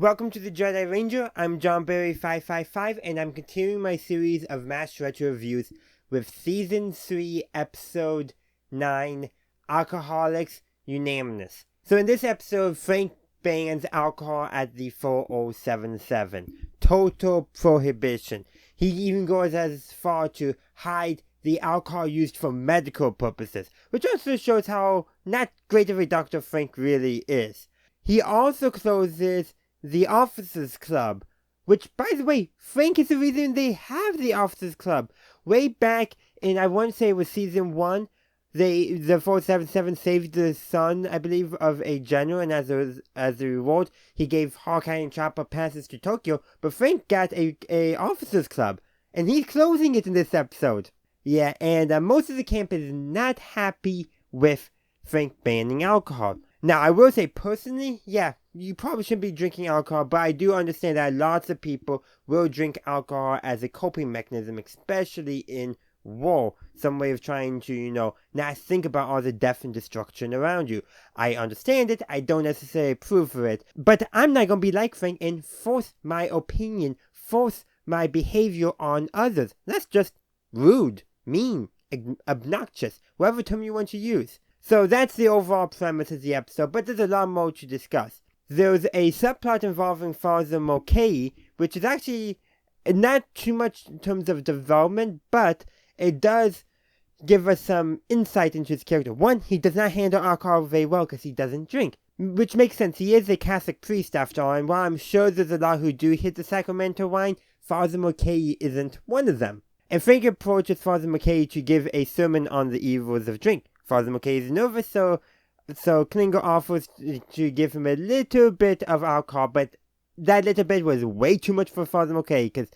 Welcome to the Jedi Ranger. I'm John Berry 555, and I'm continuing my series of Mass Retro Reviews with Season 3, Episode 9, Alcoholics Unanimous. So in this episode, Frank bans alcohol at the 4077. Total prohibition. He even goes as far to hide the alcohol used for medical purposes, which also shows how not great of a doctor Frank really is. He also closes the Officers Club, which, by the way, Frank is the reason they have the Officers Club. Way back in, I want to say it was Season 1, the 477 saved the son, I believe, of a general, and as a reward, he gave Hawkeye and Chopper passes to Tokyo, but Frank got a Officers Club, and he's closing it in this episode. Yeah, and most of the camp is not happy with Frank banning alcohol. Now, I will say, personally, yeah, you probably shouldn't be drinking alcohol, but I do understand that lots of people will drink alcohol as a coping mechanism, especially in war. Some way of trying to, not think about all the death and destruction around you. I understand it, I don't necessarily approve of it, but I'm not going to be like Frank and force my opinion, force my behavior on others. That's just rude, mean, obnoxious, whatever term you want to use. So that's the overall premise of the episode, but there's a lot more to discuss. There's a subplot involving Father Mulcahy, which is actually not too much in terms of development, but it does give us some insight into his character. One, he does not handle alcohol very well because he doesn't drink, which makes sense. He is a Catholic priest after all, and while I'm sure there's a lot who do hit the sacramental wine, Father Mulcahy isn't one of them. And Frank approaches Father Mulcahy to give a sermon on the evils of drink. Father Mulcahy is nervous, so Klinger offers to give him a little bit of alcohol, but that little bit was way too much for Father Mulcahy because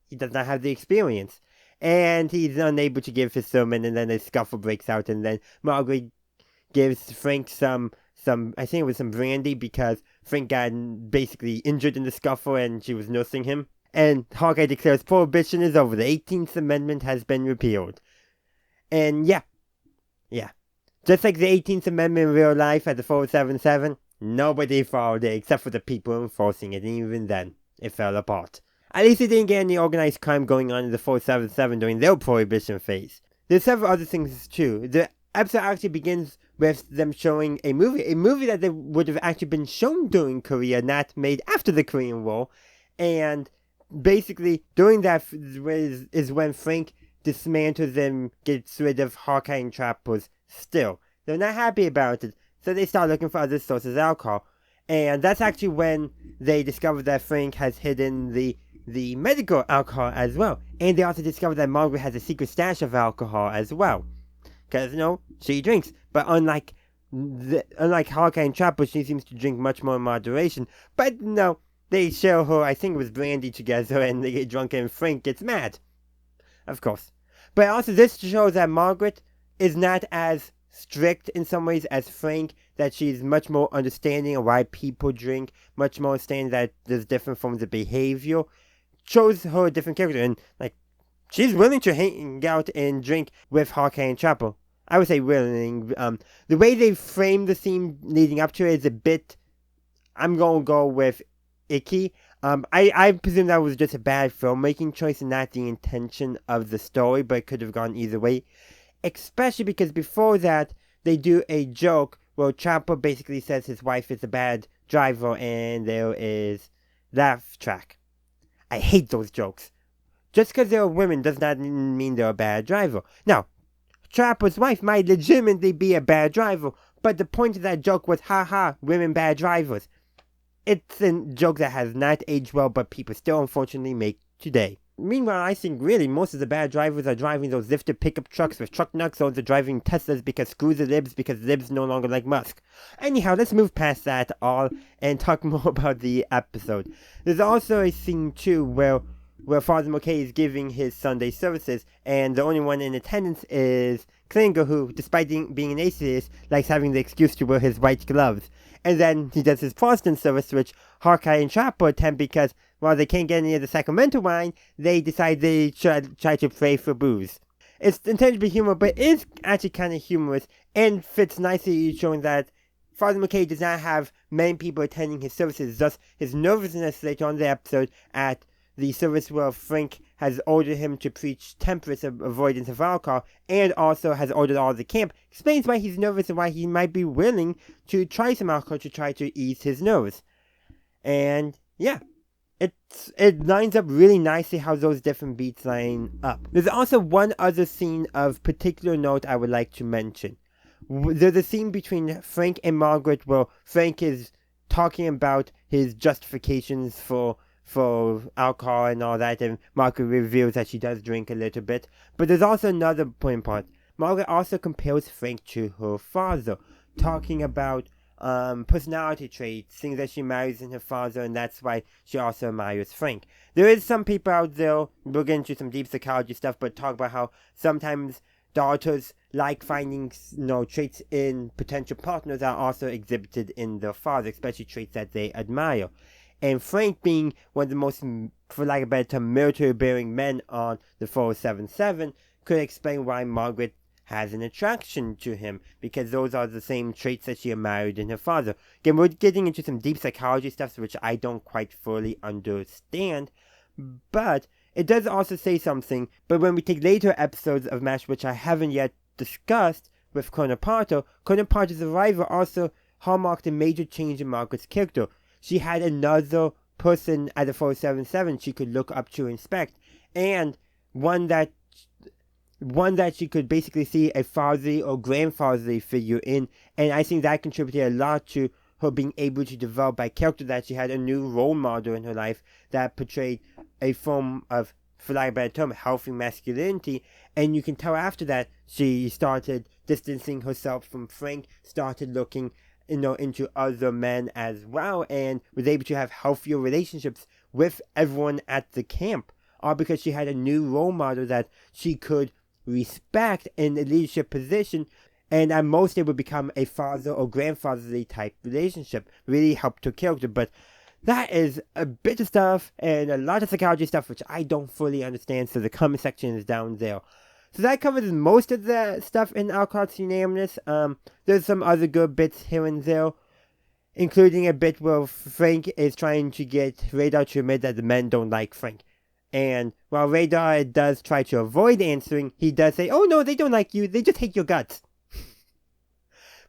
he does not have the experience. And he's unable to give his sermon, and then a scuffle breaks out, and then Margaret gives Frank some I think it was some brandy because Frank got basically injured in the scuffle and she was nursing him. And Hawkeye declares prohibition is over. The 18th Amendment has been repealed. And yeah. Just like the 18th Amendment in real life at the 477, nobody followed it except for the people enforcing it, and even then, it fell apart. At least it didn't get any organized crime going on in the 477 during their prohibition phase. There's several other things too. The episode actually begins with them showing a movie that they would have actually been shown during Korea, not made after the Korean War, and basically during that is when Frank dismantles and gets rid of Hawkeye and Trapper's. Still, they're not happy about it, so they start looking for other sources of alcohol. And that's actually when they discover that Frank has hidden the medical alcohol as well. And they also discover that Margaret has a secret stash of alcohol as well. Because, she drinks. But unlike Hawkeye and Trapper, she seems to drink much more in moderation. But no, they share her, I think it was brandy together, and they get drunk and Frank gets mad. Of course. But also this shows that Margaret is not as strict in some ways as Frank, that she's much more understanding of why people drink, much more understanding that there's different forms of behavior, shows her a different character, and, she's willing to hang out and drink with Hawkeye and Trapper. I would say willing. The way they frame the scene leading up to it is a bit, I'm gonna go with icky. I presume that was just a bad filmmaking choice and not the intention of the story, but it could have gone either way. Especially because before that, they do a joke where Chopper basically says his wife is a bad driver and there is laugh track. I hate those jokes. Just because they're women does not mean they're a bad driver. Now, Chopper's wife might legitimately be a bad driver, but the point of that joke was, haha, women bad drivers. It's a joke that has not aged well, but people still unfortunately make today. Meanwhile, I think really most of the bad drivers are driving those lifted pickup trucks with truck nuts, or they're driving Teslas because screw the libs, because libs no longer like Musk. Anyhow, let's move past that all and talk more about the episode. There's also a scene too where Father Mulcahy is giving his Sunday services, and the only one in attendance is Klinger, who, despite being an atheist, likes having the excuse to wear his white gloves. And then he does his Protestant service, which Hawkeye and Trapper attend because, while they can't get any of the sacramental wine, they decide they should try to pray for booze. It's intended to be humor, but it is actually kind of humorous and fits nicely showing that Father McKay does not have many people attending his services, thus his nervousness later on in the episode at the service where Frank has ordered him to preach temperance and avoidance of alcohol, and also has ordered all of the camp, explains why he's nervous and why he might be willing to try some alcohol to try to ease his nerves. And yeah, it lines up really nicely how those different beats line up. There's also one other scene of particular note I would like to mention. There's a scene between Frank and Margaret where Frank is talking about his justifications for alcohol and all that, and Margaret reveals that she does drink a little bit. But there's also another point part. Margaret also compares Frank to her father, talking about personality traits, things that she marries in her father, and that's why she also admires Frank. There is some people out there, we'll get into some deep psychology stuff, but talk about how sometimes daughters like finding, traits in potential partners are also exhibited in their father, especially traits that they admire. And Frank, being one of the most, for lack of a better term, military-bearing men on the 477, could explain why Margaret has an attraction to him, because those are the same traits that she admired in her father. Again, we're getting into some deep psychology stuff, which I don't quite fully understand, but it does also say something. But when we take later episodes of MASH, which I haven't yet discussed with Colonel Parter's arrival also hallmarked a major change in Margaret's character. She had another person at the 477 she could look up to and respect, and one that she could basically see a fatherly or grandfatherly figure in, and I think that contributed a lot to her being able to develop a character, that she had a new role model in her life that portrayed a form of, for lack of a better term, healthy masculinity. And you can tell after that she started distancing herself from Frank, started looking into other men as well, and was able to have healthier relationships with everyone at the camp, all because she had a new role model that she could respect in a leadership position, and at most it would become a father or grandfatherly type relationship. Really helped her character. But that is a bit of stuff and a lot of psychology stuff which I don't fully understand, so the comment section is down there. So that covers most of the stuff in Alcoholics Unanimous. There's some other good bits here and there, including a bit where Frank is trying to get Radar to admit that the men don't like Frank. And while Radar does try to avoid answering, he does say, "Oh no, they don't like you, they just hate your guts."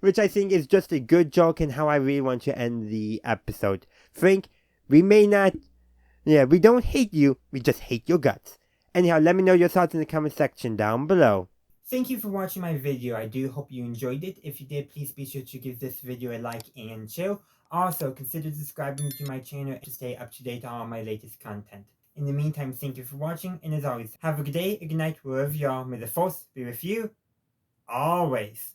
Which I think is just a good joke and how I really want to end the episode. Frank, we don't hate you, we just hate your guts. Anyhow, let me know your thoughts in the comment section down below. Thank you for watching my video. I do hope you enjoyed it. If you did, please be sure to give this video a like and share. Also, consider subscribing to my channel to stay up to date on all my latest content. In the meantime, thank you for watching, and as always, have a good day, a good night, wherever you are. May the force be with you, always.